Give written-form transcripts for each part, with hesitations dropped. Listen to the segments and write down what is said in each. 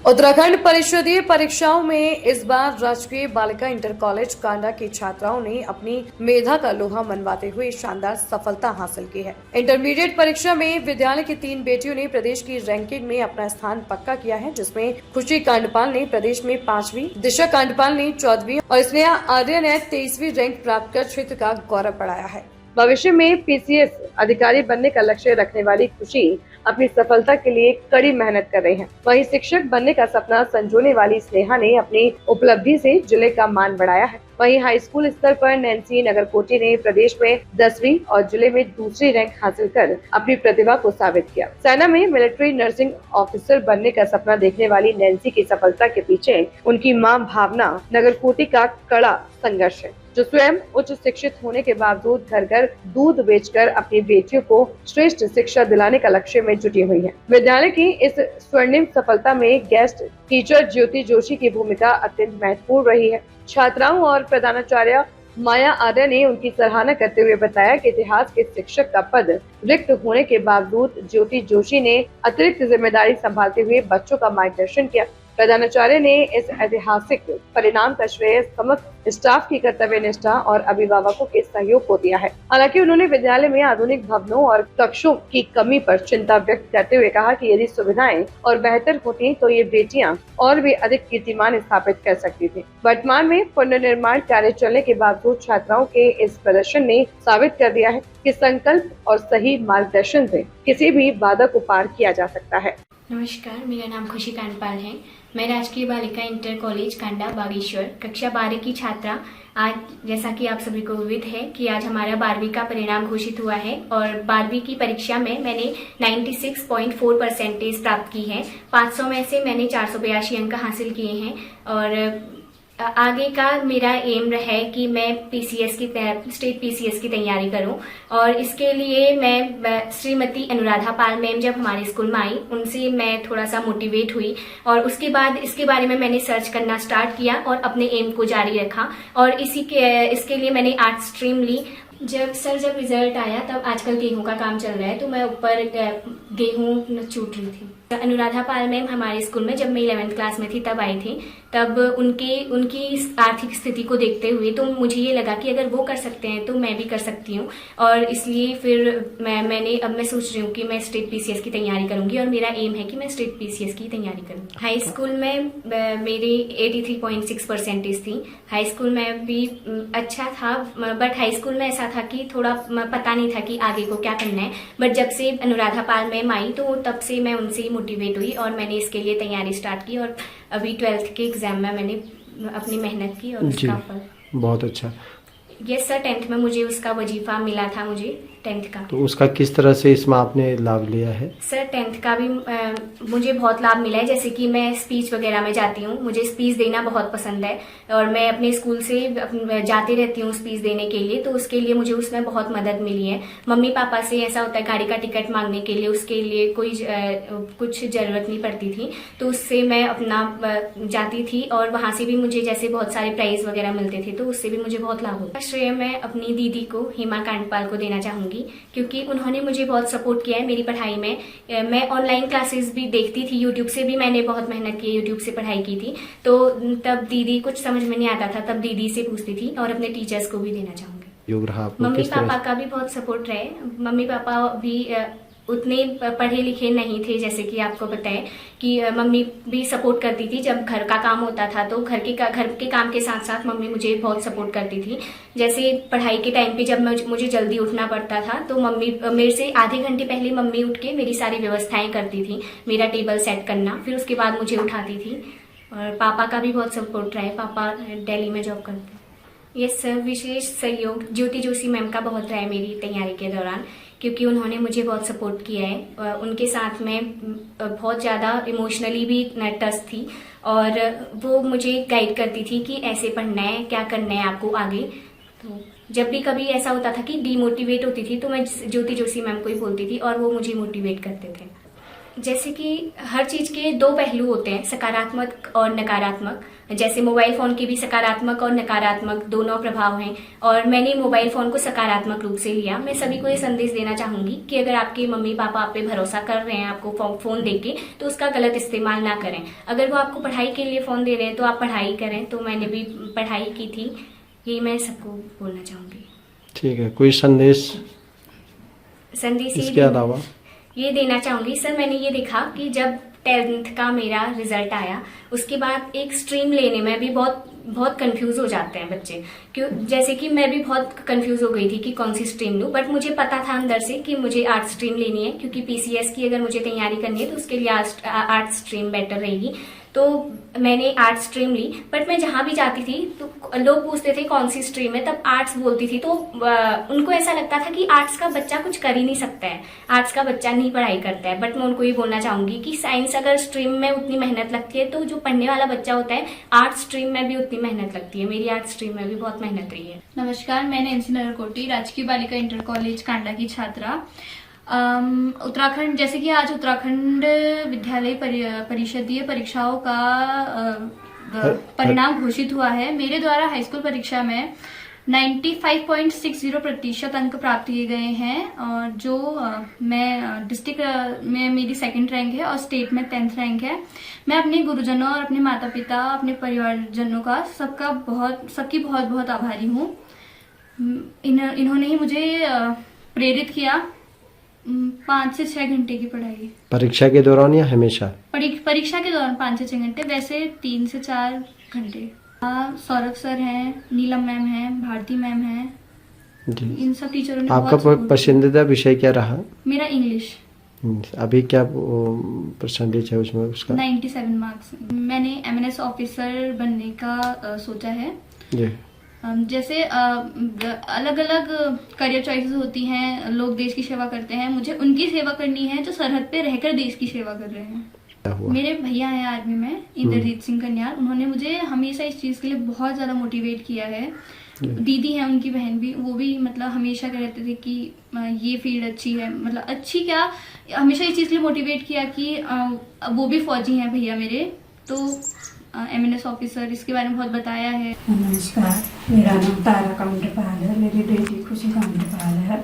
उत्तराखंड परिषदीय परीक्षाओं में इस बार राजकीय बालिका इंटर कॉलेज कांडा की छात्राओं ने अपनी मेधा का लोहा मनवाते हुए शानदार सफलता हासिल की है। इंटरमीडिएट परीक्षा में विद्यालय की 3 बेटियों ने प्रदेश की रैंकिंग में अपना स्थान पक्का किया है, जिसमें खुशी कांडपाल ने प्रदेश में 5वीं, दिशा कांडपाल ने 14वीं और स्नेहा आर्य ने 23वीं रैंक प्राप्त कर क्षेत्र का गौरव बढ़ाया है। भविष्य में पीसीएस अधिकारी बनने का लक्ष्य रखने वाली खुशी अपनी सफलता के लिए कड़ी मेहनत कर रही हैं। वहीं शिक्षक बनने का सपना संजोने वाली स्नेहा ने अपनी उपलब्धि से जिले का मान बढ़ाया है। वहीं हाई स्कूल स्तर पर नैन्सी नगरकोटी ने प्रदेश में 10वीं और जिले में दूसरी रैंक हासिल कर अपनी प्रतिभा को साबित किया। सेना में मिलिट्री नर्सिंग ऑफिसर बनने का सपना देखने वाली नैन्सी की सफलता के पीछे उनकी मां भावना नगरकोटी का कड़ा संघर्ष है, जो स्वयं उच्च शिक्षित होने के बावजूद घर घर दूध बेचकर अपनी बेटियों को श्रेष्ठ शिक्षा दिलाने का लक्ष्य में जुटी हुई है। विद्यालय की इस स्वर्णिम सफलता में गेस्ट टीचर ज्योति जोशी की भूमिका अत्यंत महत्वपूर्ण रही है। छात्राओं और प्रधानाचार्य माया आर्य ने उनकी सराहना करते हुए बताया कि इतिहास के शिक्षक का पद रिक्त होने के बावजूद ज्योति जोशी ने अतिरिक्त जिम्मेदारी संभालते हुए बच्चों का मार्गदर्शन किया। प्रधानाचार्य ने इस ऐतिहासिक परिणाम का श्रेय समस्त स्टाफ की कर्तव्य निष्ठा और अभिभावकों के सहयोग को दिया है। हालांकि उन्होंने विद्यालय में आधुनिक भवनों और कक्षों की कमी पर चिंता व्यक्त करते हुए कहा कि यदि सुविधाएं और बेहतर होती तो ये बेटियां और भी अधिक कीर्तिमान स्थापित कर सकती थी। वर्तमान में पुनर्निर्माण कार्य चलने के बावजूद छात्राओं के इस प्रदर्शन ने साबित कर दिया है कि संकल्प और सही मार्गदर्शन से किसी भी बाधा को पार किया जा सकता है। नमस्कार, मेरा नाम खुशी कांडपाल है। मैं राजकीय बालिका इंटर कॉलेज कांडा बागेश्वर कक्षा 12 की छात्रा। आज जैसा कि आप सभी को विदित है कि आज हमारा 12वीं का परिणाम घोषित हुआ है और 12वीं की परीक्षा में मैंने 96.4% प्राप्त की है। 500 में से मैंने 482 अंक हासिल किए हैं और आगे का मेरा एम है कि मैं पीसीएस की स्टेट पीसीएस की तैयारी करूं और इसके लिए मैं श्रीमती अनुराधा पाल मैम जब हमारे स्कूल में आई उनसे मैं थोड़ा सा मोटिवेट हुई और उसके बाद इसके बारे में मैंने सर्च करना स्टार्ट किया और अपने एम को जारी रखा और इसके लिए मैंने आर्ट स्ट्रीम ली। जब रिजल्ट आया तब आजकल गेहूं का काम चल रहा है तो मैं ऊपर गेहूं छूट रही थी। अनुराधा पाल मैम हमारे स्कूल में जब मैं 11th क्लास में थी तब आई थी। तब उनकी आर्थिक स्थिति को देखते हुए तो मुझे ये लगा कि अगर वो कर सकते हैं तो मैं भी कर सकती हूँ और इसलिए फिर मैं सोच रही हूँ कि मैं स्टेट पीसीएस की तैयारी करूंगी और मेरा एम है कि मैं स्टेट पीसीएस की तैयारी करूंगी। हाई स्कूल में मेरी 83.6% थी। हाई स्कूल में भी अच्छा था बट हाई स्कूल में ऐसा था कि थोड़ा पता नहीं था कि आगे को क्या करना है। बट जब से अनुराधा पाल मैम आई तो तब से मैं उनसे मोटिवेट हुई और मैंने इसके लिए तैयारी स्टार्ट की और अभी 12th के एग्जाम में मैंने अपनी मेहनत की और उसका फल। बहुत अच्छा। यस सर, 10th में मुझे उसका वजीफा मिला था मुझे 10th का। तो उसका किस तरह से इसमें आपने लाभ लिया है? सर 10th का भी मुझे बहुत लाभ मिला है। जैसे कि मैं स्पीच वगैरह में जाती हूँ, मुझे स्पीच देना बहुत पसंद है और मैं अपने स्कूल से जाती रहती हूँ स्पीच देने के लिए, तो उसके लिए मुझे उसमें बहुत मदद मिली है। मम्मी पापा से ऐसा होता है गाड़ी का टिकट मांगने के लिए, उसके लिए कोई कुछ जरूरत नहीं पड़ती थी तो उससे मैं अपना जाती थी और वहां से भी मुझे जैसे बहुत सारे प्राइज वगैरह मिलते थे तो उससे भी मुझे बहुत लाभ होता है। श्रेय मैं अपनी दीदी को हेमा कांडपाल को देना चाहूंगी क्योंकि उन्होंने मुझे बहुत सपोर्ट किया है मेरी पढ़ाई में। मैं ऑनलाइन क्लासेस भी देखती थी, यूट्यूब से भी मैंने बहुत मेहनत की, यूट्यूब से पढ़ाई की थी। तो तब दीदी कुछ समझ में नहीं आता था तब दीदी से पूछती थी और अपने टीचर्स को भी देना चाहूंगी। योग रहा आपको? मम्मी पापा का भी बहुत सपोर्ट रहे। मम्मी पापा भी उतने पढ़े लिखे नहीं थे, जैसे कि आपको पता है कि मम्मी भी सपोर्ट करती थी। जब घर का काम होता था तो घर के काम के साथ साथ मम्मी मुझे बहुत सपोर्ट करती थी। जैसे पढ़ाई के टाइम पे जब मुझे जल्दी उठना पड़ता था तो मम्मी मेरे से आधे घंटे पहले मम्मी उठ के मेरी सारी व्यवस्थाएं करती थी, मेरा टेबल सेट करना, फिर उसके बाद मुझे उठाती थी। और पापा का भी बहुत सपोर्ट रहा है, पापा दिल्ली में जॉब करते हैं। यस सर, विशेष सहयोग ज्योति जोशी मैम का बहुत रहा है मेरी तैयारी के दौरान क्योंकि उन्होंने मुझे बहुत सपोर्ट किया है। उनके साथ में बहुत ज़्यादा इमोशनली भी टच थी और वो मुझे गाइड करती थी कि ऐसे पढ़ना है, क्या करना है आपको आगे। तो जब भी कभी ऐसा होता था कि डीमोटिवेट होती थी तो मैं ज्योति जोशी मैम को ही बोलती थी और वो मुझे मोटिवेट करते थे। जैसे कि हर चीज के दो पहलू होते हैं, सकारात्मक और नकारात्मक। जैसे मोबाइल फोन के भी सकारात्मक और नकारात्मक दोनों प्रभाव हैं, और मैंने मोबाइल फोन को सकारात्मक रूप से लिया। मैं सभी को ये संदेश देना चाहूंगी कि अगर आपके मम्मी पापा आप पे भरोसा कर रहे हैं आपको फोन देके, तो उसका गलत इस्तेमाल ना करें। अगर वो आपको पढ़ाई के लिए फोन दे रहे हैं तो आप पढ़ाई करें। तो मैंने भी पढ़ाई की थी, यही मैं सबको बोलना चाहूंगी। ठीक है, कोई संदेश संदेश इसके अलावा? ये देना चाहूंगी सर, मैंने ये देखा कि जब 10th का मेरा रिजल्ट आया, उसके बाद एक स्ट्रीम लेने में भी बहुत कंफ्यूज हो जाते हैं बच्चे। क्यों, जैसे कि मैं भी बहुत कंफ्यूज हो गई थी कि कौन सी स्ट्रीम लूं, बट मुझे पता था अंदर से कि मुझे आर्ट स्ट्रीम लेनी है, क्योंकि पीसीएस की अगर मुझे तैयारी करनी है तो उसके लिए आर्ट स्ट्रीम बेटर रहेगी। तो मैंने आर्ट स्ट्रीम ली, बट मैं जहां भी जाती थी तो लोग पूछते थे कौन सी स्ट्रीम है, तब आर्ट्स बोलती थी। तो उनको ऐसा लगता था कि आर्ट्स का बच्चा कुछ कर ही नहीं सकता है, आर्ट्स का बच्चा नहीं पढ़ाई करता है। बट मैं उनको ये बोलना चाहूंगी कि साइंस अगर स्ट्रीम में उतनी मेहनत लगती है, तो जो पढ़ने वाला बच्चा होता है आर्ट स्ट्रीम में भी उतनी मेहनत लगती है। मेरी आर्ट स्ट्रीम में भी बहुत मेहनत रही है। नमस्कार, मैं नैन्सी नरकोटी, राजकीय बालिका इंटर कॉलेज कांडा की छात्रा। उत्तराखंड, जैसे कि आज उत्तराखंड विद्यालय परिषदीय परीक्षाओं का परिणाम घोषित हुआ है। मेरे द्वारा हाईस्कूल परीक्षा में 95.60% अंक प्राप्त किए गए हैं, और जो मैं डिस्ट्रिक्ट में मेरी 2nd रैंक है और स्टेट में 10th रैंक है। मैं अपने गुरुजनों और अपने माता पिता, अपने परिवारजनों का सबकी बहुत बहुत आभारी हूँ। इन्होंने ही मुझे प्रेरित किया 5 से 6 घंटे की पढ़ाई। परीक्षा के दौरान या हमेशा? परीक्षा के दौरान 5 से 6 घंटे, वैसे 3 से 4 घंटे। सौरभ सर हैं, नीलम मैम हैं, भारती मैम हैं, इन सब टीचरों ने आपका पसंदीदा विषय क्या रहा? मेरा इंग्लिश। अभी क्या परसेंटेज है उसमें उसका? 97 मार्क्स। मैंने एमएनएस ऑफिसर बनने का सोचा है जी। जैसे अलग अलग करियर चॉइसेस होती हैं, लोग देश की सेवा करते हैं, मुझे उनकी सेवा करनी है जो सरहद पे रहकर देश की सेवा कर रहे हैं। मेरे भैया हैं आर्मी में, इंद्रजीत सिंह कन्याल, उन्होंने मुझे हमेशा इस चीज के लिए बहुत ज्यादा मोटिवेट किया है। दीदी है, उनकी बहन भी, वो भी मतलब हमेशा कहते थे कि ये फील्ड अच्छी है, मतलब अच्छी क्या, हमेशा इस चीज के लिए मोटिवेट किया कि वो भी फौजी हैं भैया मेरे, तो एमएनएस ऑफिसर इसके बारे में बहुत बताया है। नमस्कार, मेरा नाम तारा काउंटरपाल है, मेरी बेटी खुशी काउंटरपाल है।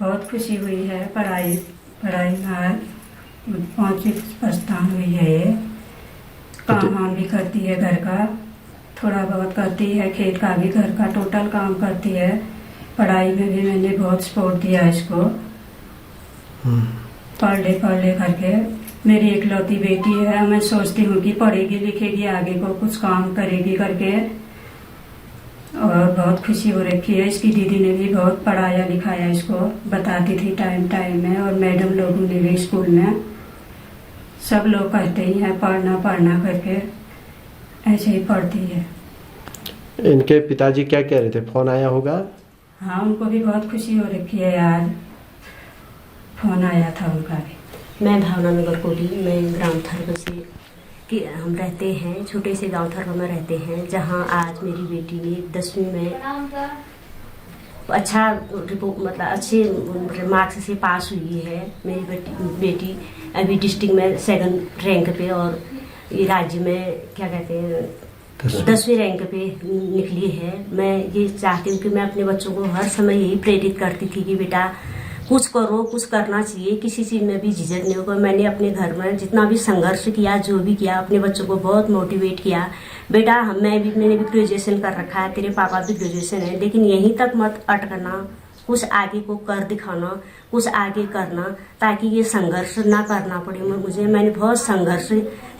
बहुत खुशी हुई है, पढ़ाई में 5 हुई है। ये काम वाम भी करती है, घर का थोड़ा बहुत करती है, खेत का भी, घर का टोटल काम करती है। पढ़ाई में भी मैंने बहुत सपोर्ट दिया इसको। पढ़ ले करके मेरी एकलौती बेटी है, मैं सोचती हूँ कि पढ़ेगी लिखेगी, आगे को कुछ काम करेगी करके, और बहुत खुशी हो रखी है। इसकी दीदी ने भी बहुत पढ़ाया लिखाया, इसको बताती थी टाइम में, और मैडम लोगों ने भी स्कूल में सब लोग कहते ही हैं पढ़ना करके, ऐसे ही पढ़ती है। इनके पिताजी क्या कह रहे थे? फोन आया होगा? हाँ, उनको भी बहुत खुशी हो रखी है यार, फोन आया था उनका भी। मैं भावना नगरकोटी, मैं ग्राम थरवा से कि हम रहते हैं, छोटे से गांव थरवा में रहते हैं, जहां आज मेरी बेटी ने 10वीं में अच्छा मतलब अच्छे मार्क्स से पास हुई है। मेरी बेटी अभी डिस्ट्रिक्ट में 2nd रैंक पे, और ये राज्य में क्या कहते हैं 10वीं रैंक पे निकली है। मैं ये चाहती हूँ कि मैं अपने बच्चों को हर समय यही प्रेरित करती थी कि बेटा कुछ करो, कुछ करना चाहिए, किसी चीज में भी झिझक नहीं होगा। मैंने अपने घर में जितना भी संघर्ष किया, जो भी किया, अपने बच्चों को बहुत मोटिवेट किया। बेटा मैंने भी ग्रेजुएशन कर रखा है, तेरे पापा भी ग्रेजुएशन है, लेकिन यहीं तक मत अटकना, कुछ आगे को कर दिखाना, कुछ आगे करना, ताकि ये संघर्ष ना करना पड़े मुझे। मैंने बहुत संघर्ष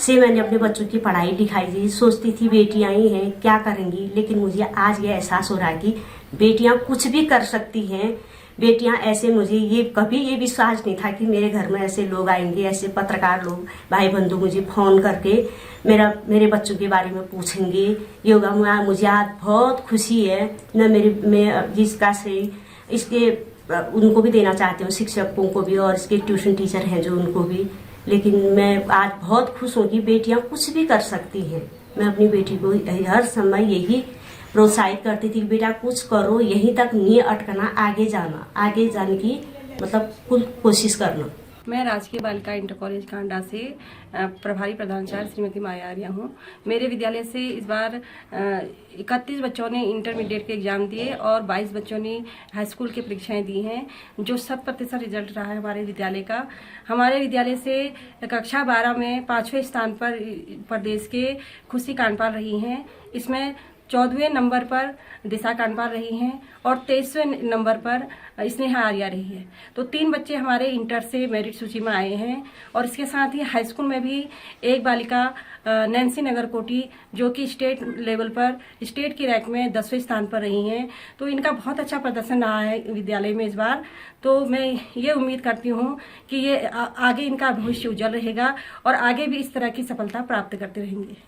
से मैंने अपने बच्चों की पढ़ाई लिखाई थी। सोचती थी बेटियां ही हैं क्या करेंगी, लेकिन मुझे आज ये एहसास हो रहा है कि बेटियां कुछ भी कर सकती हैं। बेटियां ऐसे, मुझे ये कभी ये विश्वास नहीं था कि मेरे घर में ऐसे लोग आएंगे, ऐसे पत्रकार लोग, भाई बंधु मुझे फोन करके मेरे बच्चों के बारे में पूछेंगे। योगा में मुझे आज बहुत खुशी है न, मैं जिसका से इसके उनको भी देना चाहती हूँ, शिक्षकों को भी, और इसके ट्यूशन टीचर हैं जो उनको भी। लेकिन मैं आज बहुत खुश हूँ कि बेटियां कुछ भी कर सकती हैं। मैं अपनी बेटी को हर समय यही प्रोत्साहित करती थी, बेटा कुछ करो, यहीं तक नहीं अटकना, आगे जाना, आगे जाने की मतलब कुल कोशिश करना। मैं राजकीय बालिका इंटर कॉलेज कांडा से प्रभारी प्रधानाचार्य श्रीमती माया आर्या हूँ। मेरे विद्यालय से इस बार 31 बच्चों ने इंटरमीडिएट के एग्जाम दिए और 22 बच्चों ने हाई स्कूल की परीक्षाएं दी हैं, जो 100% रिजल्ट रहा है हमारे विद्यालय का। हमारे विद्यालय से कक्षा 12 में 5वें स्थान पर प्रदेश के खुशी कांडपाल रही हैं। इसमें 14वें नंबर पर दिशा कांडपाल रही हैं और 23वें नंबर पर स्नेहा आर्या रही है। तो 3 बच्चे हमारे इंटर से मेरिट सूची में आए हैं। और इसके साथ ही हाई स्कूल में भी एक बालिका नैन्सी नगरकोटी, जो कि स्टेट लेवल पर स्टेट की रैंक में 10वें स्थान पर रही हैं। तो इनका बहुत अच्छा प्रदर्शन रहा है विद्यालय में इस बार। तो मैं ये उम्मीद करती हूँ कि ये आगे इनका भविष्य उज्जवल रहेगा और आगे भी इस तरह की सफलता प्राप्त करते रहेंगे।